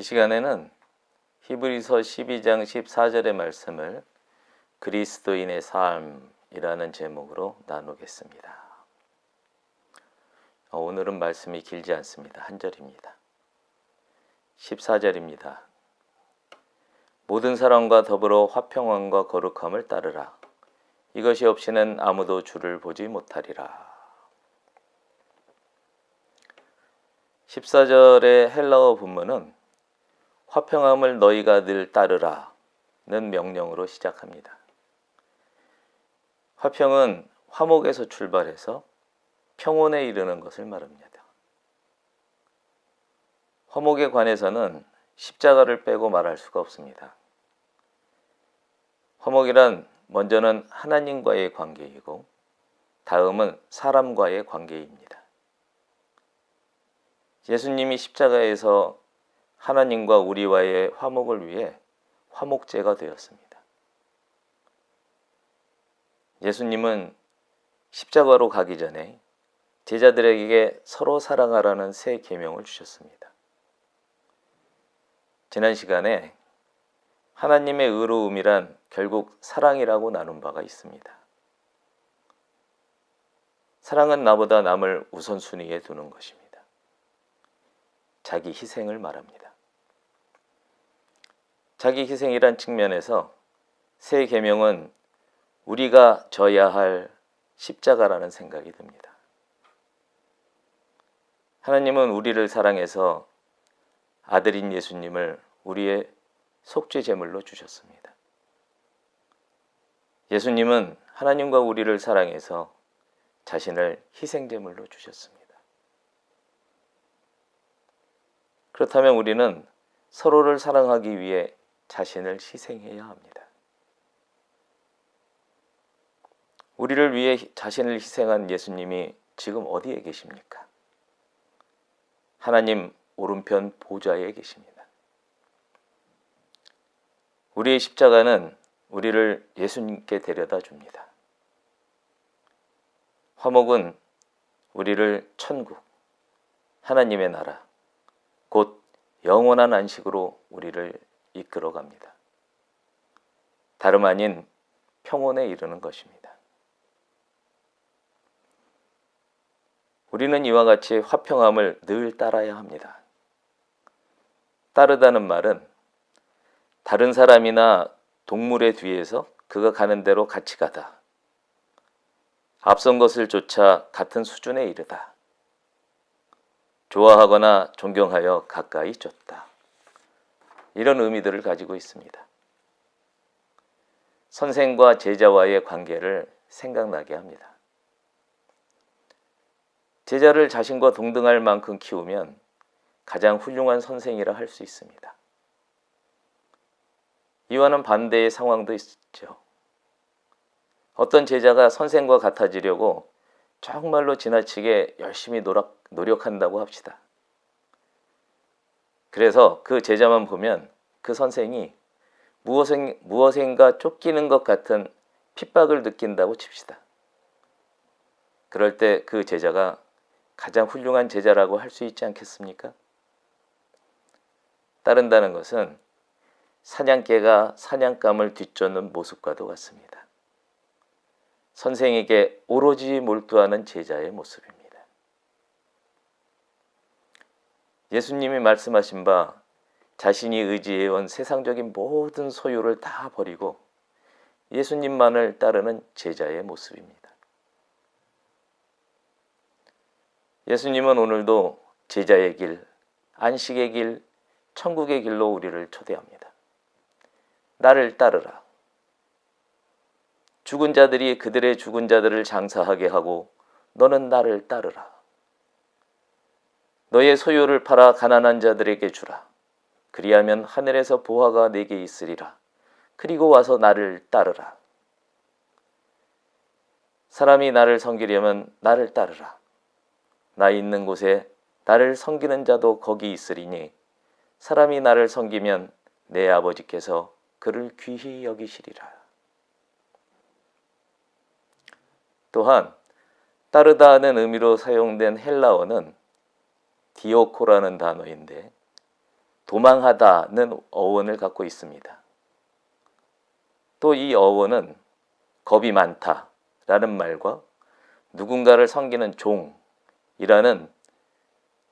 이 시간에는 히브리서 12장 14절의 말씀을 그리스도인의 삶이라는 제목으로 나누겠습니다. 오늘은 말씀이 길지 않습니다. 한 절입니다. 14절입니다. 모든 사람과 더불어 화평함과 거룩함을 따르라. 이것이 없이는 아무도 주를 보지 못하리라. 14절의 헬라어 본문은 화평함을 너희가 늘 따르라는 명령으로 시작합니다. 화평은 화목에서 출발해서 평온에 이르는 것을 말합니다. 화목에 관해서는 십자가를 빼고 말할 수가 없습니다. 화목이란 먼저는 하나님과의 관계이고 다음은 사람과의 관계입니다. 예수님이 십자가에서 하나님과 우리와의 화목을 위해 화목제가 되었습니다. 예수님은 십자가로 가기 전에 제자들에게 서로 사랑하라는 새 계명을 주셨습니다. 지난 시간에 하나님의 의로움이란 결국 사랑이라고 나눈 바가 있습니다. 사랑은 나보다 남을 우선순위에 두는 것입니다. 자기 희생을 말합니다. 자기 희생이란 측면에서 새 계명은 우리가 져야 할 십자가라는 생각이 듭니다. 하나님은 우리를 사랑해서 아들인 예수님을 우리의 속죄 제물로 주셨습니다. 예수님은 하나님과 우리를 사랑해서 자신을 희생 제물로 주셨습니다. 그렇다면 우리는 서로를 사랑하기 위해 자신을 희생해야 합니다. 우리를 위해 자신을 희생한 예수님이 지금 어디에 계십니까? 하나님 오른편 보좌에 계십니다. 우리의 십자가는 우리를 예수님께 데려다 줍니다. 화목은 우리를 천국, 하나님의 나라, 곧 영원한 안식으로 우리를 이끌어 갑니다. 다름 아닌 평온에 이르는 것입니다. 우리는 이와 같이 화평함을 늘 따라야 합니다. 따르다는 말은 다른 사람이나 동물의 뒤에서 그가 가는 대로 같이 가다. 앞선 것을 쫓아 같은 수준에 이르다. 좋아하거나 존경하여 가까이 쫓다. 이런 의미들을 가지고 있습니다. 선생과 제자와의 관계를 생각나게 합니다. 제자를 자신과 동등할 만큼 키우면 가장 훌륭한 선생이라 할 수 있습니다. 이와는 반대의 상황도 있죠. 어떤 제자가 선생과 같아지려고 정말로 지나치게 열심히 노력한다고 합시다. 그래서 그 제자만 보면 그 선생이 무엇인가 쫓기는 것 같은 핍박을 느낀다고 칩시다. 그럴 때 그 제자가 가장 훌륭한 제자라고 할 수 있지 않겠습니까? 따른다는 것은 사냥개가 사냥감을 뒤쫓는 모습과도 같습니다. 선생에게 오로지 몰두하는 제자의 모습입니다. 예수님이 말씀하신 바 자신이 의지해온 세상적인 모든 소유를 다 버리고 예수님만을 따르는 제자의 모습입니다. 예수님은 오늘도 제자의 길, 안식의 길, 천국의 길로 우리를 초대합니다. 나를 따르라. 죽은 자들이 그들의 죽은 자들을 장사하게 하고 너는 나를 따르라. 너의 소유를 팔아 가난한 자들에게 주라. 그리하면 하늘에서 보화가 내게 있으리라. 그리고 와서 나를 따르라. 사람이 나를 섬기려면 나를 따르라. 나 있는 곳에 나를 섬기는 자도 거기 있으리니 사람이 나를 섬기면 내 아버지께서 그를 귀히 여기시리라. 또한 따르다는 의미로 사용된 헬라어는 디오코라는 단어인데 도망하다는 어원을 갖고 있습니다. 또 이 어원은 겁이 많다라는 말과 누군가를 섬기는 종이라는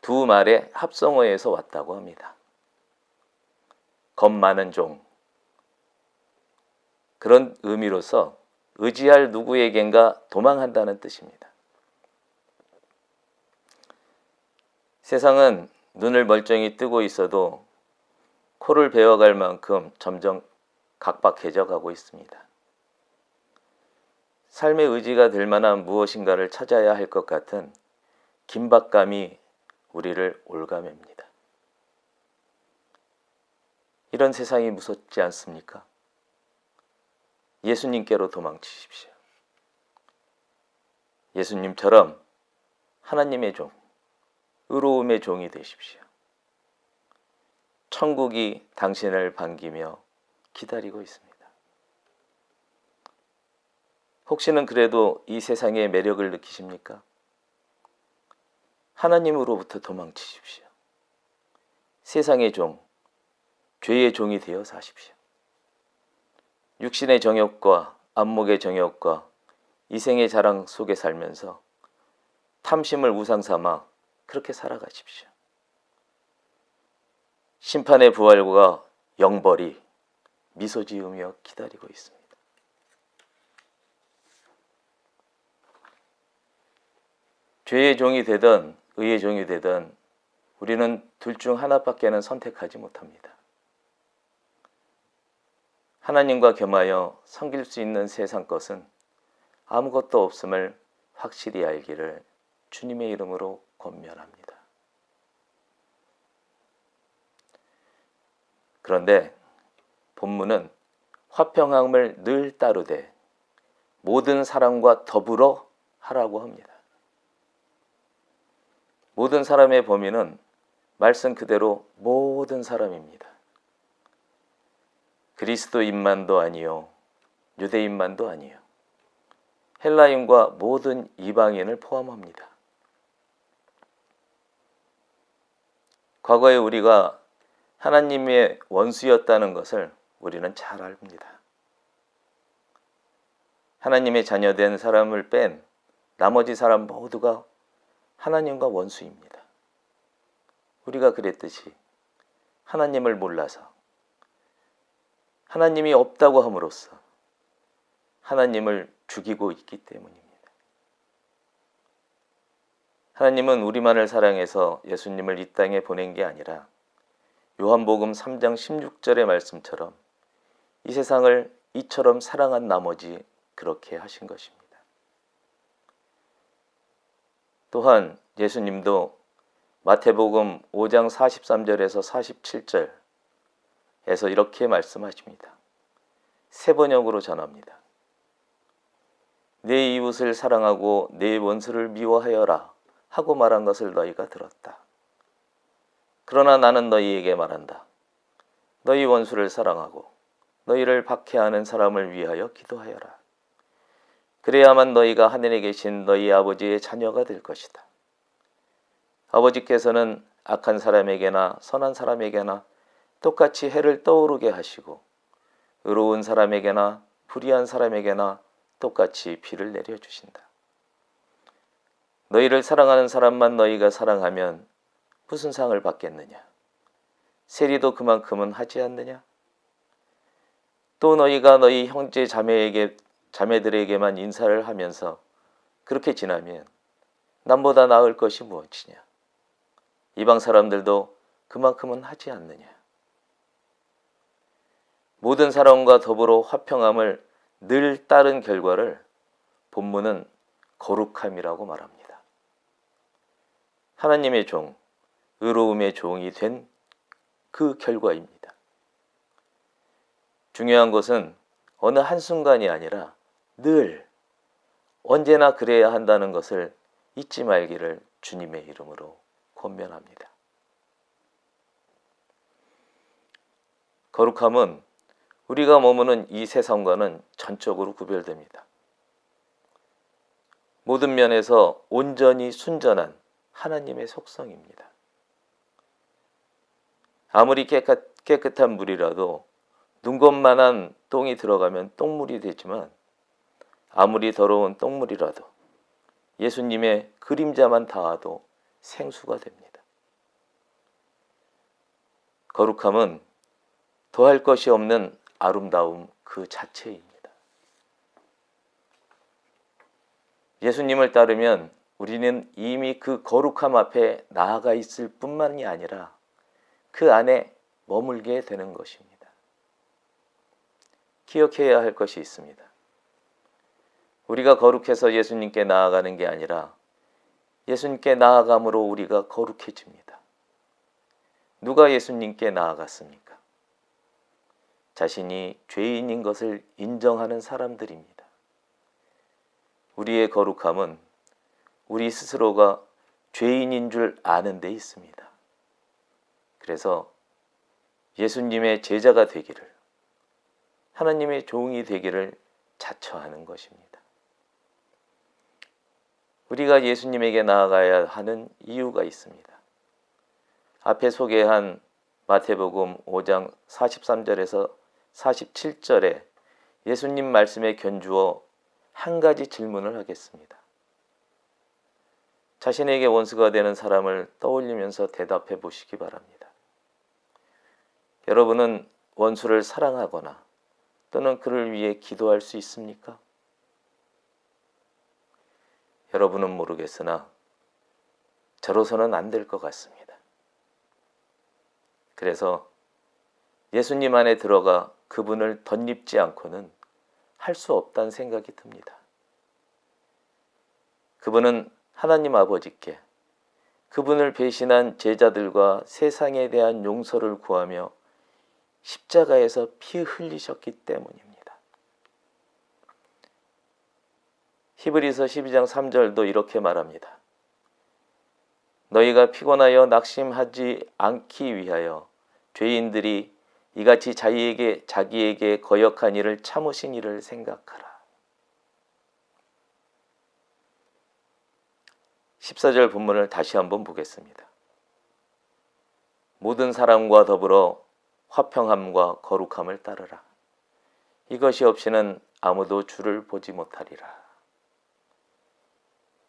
두 말의 합성어에서 왔다고 합니다. 겁 많은 종. 그런 의미로서 의지할 누구에겐가 도망한다는 뜻입니다. 세상은 눈을 멀쩡히 뜨고 있어도 코를 베어갈 만큼 점점 각박해져 가고 있습니다. 삶의 의지가 될 만한 무엇인가를 찾아야 할 것 같은 긴박감이 우리를 올가맵니다. 이런 세상이 무섭지 않습니까? 예수님께로 도망치십시오. 예수님처럼 하나님의 종, 의로움의 종이 되십시오. 천국이 당신을 반기며 기다리고 있습니다. 혹시는 그래도 이 세상의 매력을 느끼십니까? 하나님으로부터 도망치십시오. 세상의 종, 죄의 종이 되어 사십시오. 육신의 정욕과 안목의 정욕과 이생의 자랑 속에 살면서 탐심을 우상 삼아 그렇게 살아가십시오. 심판의 부활과 영벌이 미소 지으며 기다리고 있습니다. 죄의 종이 되든 의의 종이 되든 우리는 둘 중 하나밖에는 선택하지 못합니다. 하나님과 겸하여 섬길 수 있는 세상 것은 아무것도 없음을 확실히 알기를 주님의 이름으로 권면합니다. 그런데 본문은 화평함을 늘 따르되 모든 사람과 더불어 하라고 합니다. 모든 사람의 범위는 말씀 그대로 모든 사람입니다. 그리스도인만도 아니요, 유대인만도 아니요, 헬라인과 모든 이방인을 포함합니다. 과거에 우리가 하나님의 원수였다는 것을 우리는 잘 압니다. 하나님의 자녀된 사람을 뺀 나머지 사람 모두가 하나님과 원수입니다. 우리가 그랬듯이 하나님을 몰라서 하나님이 없다고 함으로써 하나님을 죽이고 있기 때문입니다. 하나님은 우리만을 사랑해서 예수님을 이 땅에 보낸 게 아니라 요한복음 3장 16절의 말씀처럼 이 세상을 이처럼 사랑한 나머지 그렇게 하신 것입니다. 또한 예수님도 마태복음 5장 43절에서 47절에서 이렇게 말씀하십니다. 세 번역으로 전합니다. 내 이웃을 사랑하고 내 원수를 미워하여라 하고 말한 것을 너희가 들었다. 그러나 나는 너희에게 말한다. 너희 원수를 사랑하고 너희를 박해하는 사람을 위하여 기도하여라. 그래야만 너희가 하늘에 계신 너희 아버지의 자녀가 될 것이다. 아버지께서는 악한 사람에게나 선한 사람에게나 똑같이 해를 떠오르게 하시고 의로운 사람에게나 불의한 사람에게나 똑같이 비를 내려주신다. 너희를 사랑하는 사람만 너희가 사랑하면 무슨 상을 받겠느냐? 세리도 그만큼은 하지 않느냐? 또 너희가 너희 형제 자매들에게만 인사를 하면서 그렇게 지나면 남보다 나을 것이 무엇이냐? 이방 사람들도 그만큼은 하지 않느냐? 모든 사람과 더불어 화평함을 늘 따른 결과를 본문은 거룩함이라고 말합니다. 하나님의 종, 의로움의 종이 된 그 결과입니다. 중요한 것은 어느 한순간이 아니라 늘 언제나 그래야 한다는 것을 잊지 말기를 주님의 이름으로 권면합니다. 거룩함은 우리가 머무는 이 세상과는 전적으로 구별됩니다. 모든 면에서 온전히 순전한 하나님의 속성입니다. 아무리 깨끗한 물이라도 눈곱만한 똥이 들어가면 똥물이 되지만 아무리 더러운 똥물이라도 예수님의 그림자만 닿아도 생수가 됩니다. 거룩함은 더할 것이 없는 아름다움 그 자체입니다. 예수님을 따르면 우리는 이미 그 거룩함 앞에 나아가 있을 뿐만이 아니라 그 안에 머물게 되는 것입니다. 기억해야 할 것이 있습니다. 우리가 거룩해서 예수님께 나아가는 게 아니라 예수님께 나아감으로 우리가 거룩해집니다. 누가 예수님께 나아갔습니까? 자신이 죄인인 것을 인정하는 사람들입니다. 우리의 거룩함은 우리 스스로가 죄인인 줄 아는 데 있습니다. 그래서 예수님의 제자가 되기를, 하나님의 종이 되기를 자처하는 것입니다. 우리가 예수님에게 나아가야 하는 이유가 있습니다. 앞에 소개한 마태복음 5장 43절에서 47절에 예수님 말씀에 견주어 한 가지 질문을 하겠습니다. 자신에게 원수가 되는 사람을 떠올리면서 대답해 보시기 바랍니다. 여러분은 원수를 사랑하거나 또는 그를 위해 기도할 수 있습니까? 여러분은 모르겠으나 저로서는 안 될 것 같습니다. 그래서 예수님 안에 들어가 그분을 덧입지 않고는 할 수 없다는 생각이 듭니다. 그분은 하나님 아버지께 그분을 배신한 제자들과 세상에 대한 용서를 구하며 십자가에서 피 흘리셨기 때문입니다. 히브리서 12장 3절도 이렇게 말합니다. 너희가 피곤하여 낙심하지 않기 위하여 죄인들이 이같이 자기에게 거역한 일을 참으신 일을 생각하라. 14절 본문을 다시 한번 보겠습니다. 모든 사람과 더불어 화평함과 거룩함을 따르라. 이것이 없이는 아무도 주를 보지 못하리라.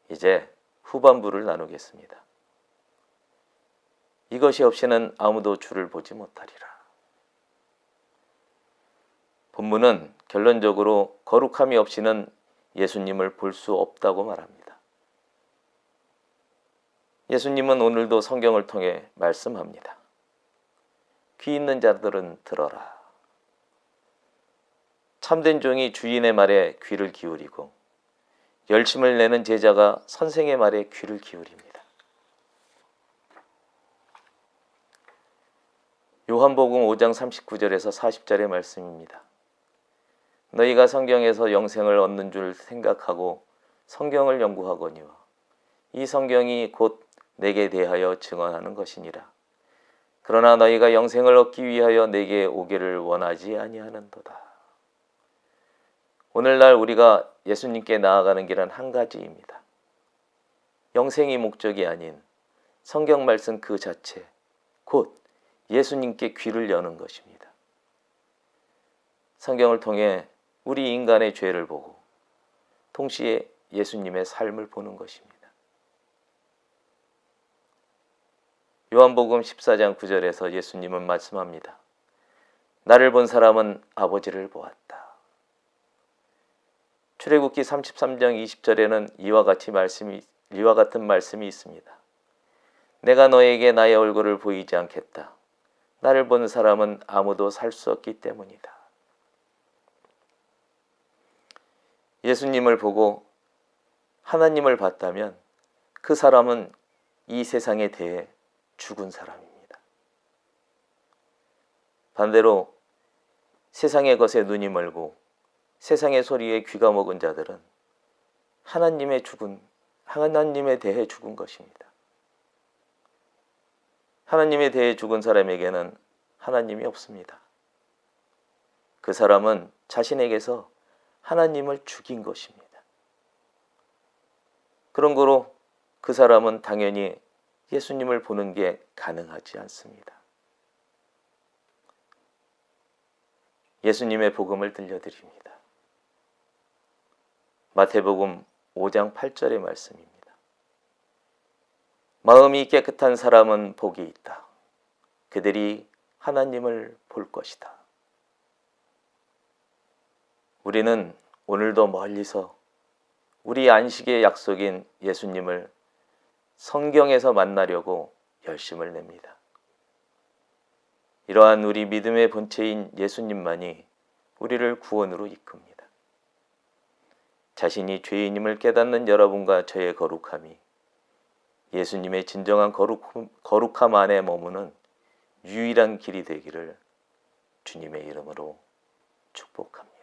이제 후반부를 나누겠습니다. 이것이 없이는 아무도 주를 보지 못하리라. 본문은 결론적으로 거룩함이 없이는 예수님을 볼 수 없다고 말합니다. 예수님은 오늘도 성경을 통해 말씀합니다. 귀 있는 자들은 들어라. 참된 종이 주인의 말에 귀를 기울이고 열심을 내는 제자가 선생의 말에 귀를 기울입니다. 요한복음 5장 39절에서 40절의 말씀입니다. 너희가 성경에서 영생을 얻는 줄 생각하고 성경을 연구하거니와 이 성경이 곧 내게 대하여 증언하는 것이니라. 그러나 너희가 영생을 얻기 위하여 내게 오기를 원하지 아니하는도다. 오늘날 우리가 예수님께 나아가는 길은 한 가지입니다. 영생이 목적이 아닌 성경 말씀 그 자체, 곧 예수님께 귀를 여는 것입니다. 성경을 통해 우리 인간의 죄를 보고 동시에 예수님의 삶을 보는 것입니다. 요한복음 14장 9절에서 예수님은 말씀합니다. 나를 본 사람은 아버지를 보았다. 출애굽기 33장 20절에는 이와 같은 말씀이 있습니다. 내가 너에게 나의 얼굴을 보이지 않겠다. 나를 본 사람은 아무도 살 수 없기 때문이다. 예수님을 보고 하나님을 봤다면 그 사람은 이 세상에 대해 죽은 사람입니다. 반대로 세상의 것에 눈이 멀고 세상의 소리에 귀가 먹은 자들은 하나님에 대해 죽은 것입니다. 하나님에 대해 죽은 사람에게는 하나님이 없습니다. 그 사람은 자신에게서 하나님을 죽인 것입니다. 그런 거로 그 사람은 당연히 예수님을 보는 게 가능하지 않습니다. 예수님의 복음을 들려드립니다. 마태복음 5장 8절의 말씀입니다. 마음이 깨끗한 사람은 복이 있다. 그들이 하나님을 볼 것이다. 우리는 오늘도 멀리서 우리 안식의 약속인 예수님을 성경에서 만나려고 열심을 냅니다. 이러한 우리 믿음의 본체인 예수님만이 우리를 구원으로 이끕니다. 자신이 죄인임을 깨닫는 여러분과 저의 거룩함이 예수님의 진정한 거룩함 안에 머무는 유일한 길이 되기를 주님의 이름으로 축복합니다.